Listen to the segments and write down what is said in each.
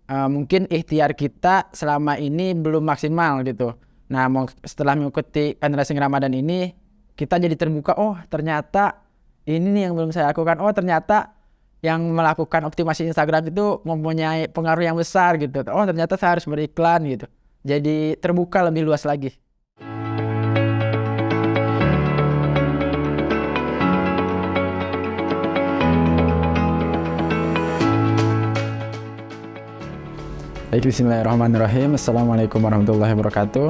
mungkin ikhtiar kita selama ini belum maksimal gitu. Nah, setelah mengikuti fundraising Ramadan ini, kita jadi terbuka, oh ternyata ini nih yang belum saya lakukan. Oh ternyata yang melakukan optimasi Instagram itu mempunyai pengaruh yang besar gitu. Oh ternyata saya harus beriklan gitu. Jadi terbuka lebih luas lagi. Baik, bismillahirrahmanirrahim. Assalamualaikum warahmatullahi wabarakatuh.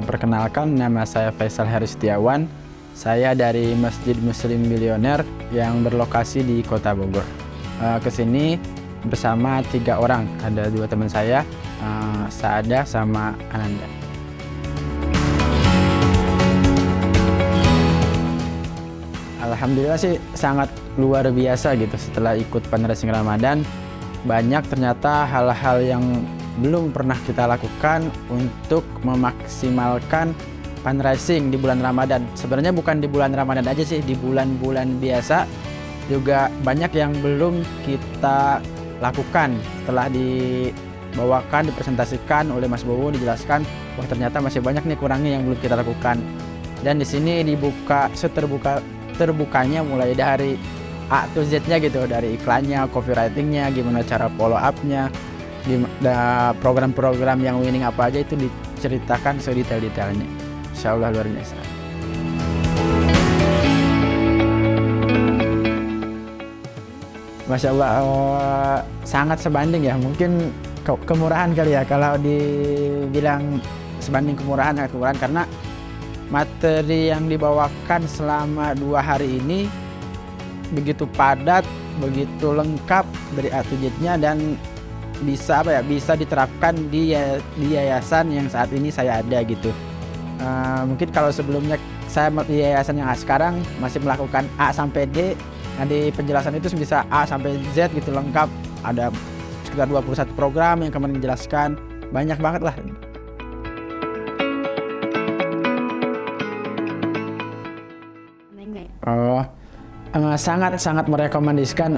Perkenalkan, nama saya Faisal Heru Setiawan. Saya dari Masjid Muslim Bilioner yang berlokasi di Kota Bogor. Kesini bersama 3 orang, ada 2 teman saya, Saada sama Ananda. Alhamdulillah sih sangat luar biasa gitu. Setelah ikut fundraising Ramadan, banyak ternyata hal-hal yang belum pernah kita lakukan untuk memaksimalkan fundraising di bulan Ramadan. Sebenarnya bukan di bulan Ramadan aja sih, di bulan-bulan biasa juga banyak yang belum kita lakukan. Setelah dibawakan, dipresentasikan oleh Mas Bowo, dijelaskan, wah ternyata masih banyak nih kurangnya yang belum kita lakukan. Dan di sini dibuka terbukanya mulai dari A to Z-nya gitu, dari iklannya, copywriting-nya, gimana cara follow up-nya, program-program yang winning apa aja itu diceritakan sedetail-detailnya. Insya Allah luar biasa. Masya Allah, sangat sebanding ya, mungkin kemurahan kali ya kalau dibilang sebanding kemurahan karena materi yang dibawakan selama 2 hari ini begitu padat, begitu lengkap dari A to Z-nya, dan bisa diterapkan di yayasan yang saat ini saya ada gitu. Mungkin kalau sebelumnya saya di yayasan yang sekarang masih melakukan A sampai D, nah di penjelasan itu bisa A sampai Z gitu lengkap, ada sekitar 21 program yang kemarin dijelaskan, banyak banget lah. Sangat merekomendasikan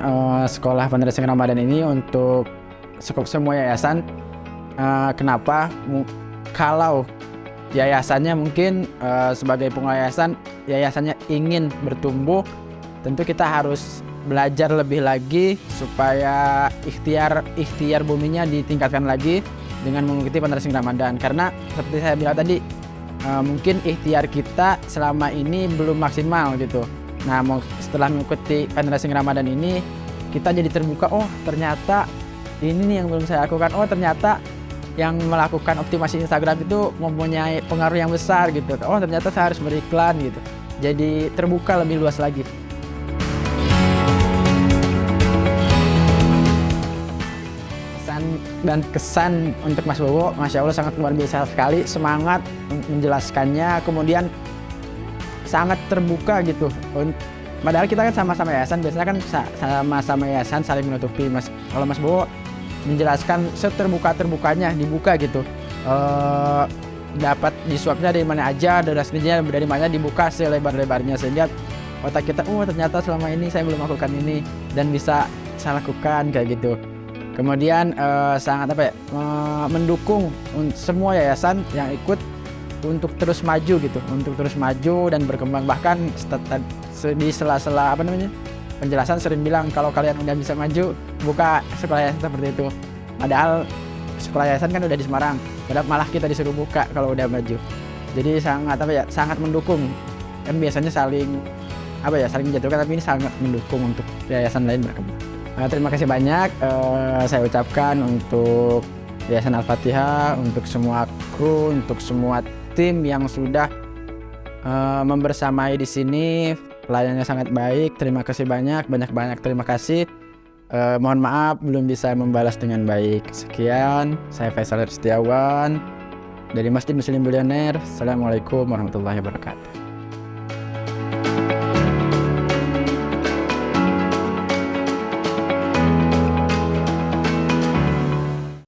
sekolah fundraising Ramadan ini untuk semua yayasan. Kenapa? Kalau yayasannya mungkin sebagai pengelola yayasannya ingin bertumbuh, tentu kita harus belajar lebih lagi supaya ikhtiar buminya ditingkatkan lagi dengan mengikuti fundraising Ramadan. Karena seperti saya bilang tadi, mungkin ikhtiar kita selama ini belum maksimal gitu. Nah, setelah mengikuti fundraising Ramadan ini, kita jadi terbuka, oh ternyata ini nih yang belum saya lakukan. Oh ternyata yang melakukan optimasi Instagram itu mempunyai pengaruh yang besar gitu. Oh ternyata saya harus beriklan gitu. Jadi terbuka lebih luas lagi. Kesan untuk Mas Bowo, Masya Allah sangat luar biasa sekali, semangat menjelaskannya, kemudian sangat terbuka gitu. Padahal kita kan sama-sama yayasan, biasanya kan sama-sama yayasan saling menutupi. Kalau Mas Bowo menjelaskan seterbuka-terbukanya, dibuka gitu. Dapat disuapnya dari mana aja, durasinya dari mana, dibuka selebar-lebarnya, sehingga otak kita, oh ternyata selama ini saya belum melakukan ini dan bisa saya lakukan kayak gitu. Kemudian sangat mendukung semua yayasan yang ikut untuk terus maju gitu, untuk terus maju dan berkembang. Bahkan di sela-sela penjelasan sering bilang, kalau kalian udah bisa maju, buka sekolah yayasan seperti itu. Padahal sekolah yayasan kan udah di Semarang, padahal malah kita disuruh buka kalau udah maju. Jadi sangat mendukung. Kan biasanya saling menjatuhkan, tapi ini sangat mendukung untuk yayasan lain berkembang. Terima kasih banyak saya ucapkan untuk Yayasan Al-Fatihah, untuk semua kru, untuk semua tim yang sudah membersamai di sini. Pelayanannya sangat baik. Terima kasih banyak terima kasih. Mohon maaf belum bisa membalas dengan baik. Sekian, saya Faisal Heru Setiawan dari Masjid Muslim Bilioner. Assalamualaikum warahmatullahi wabarakatuh.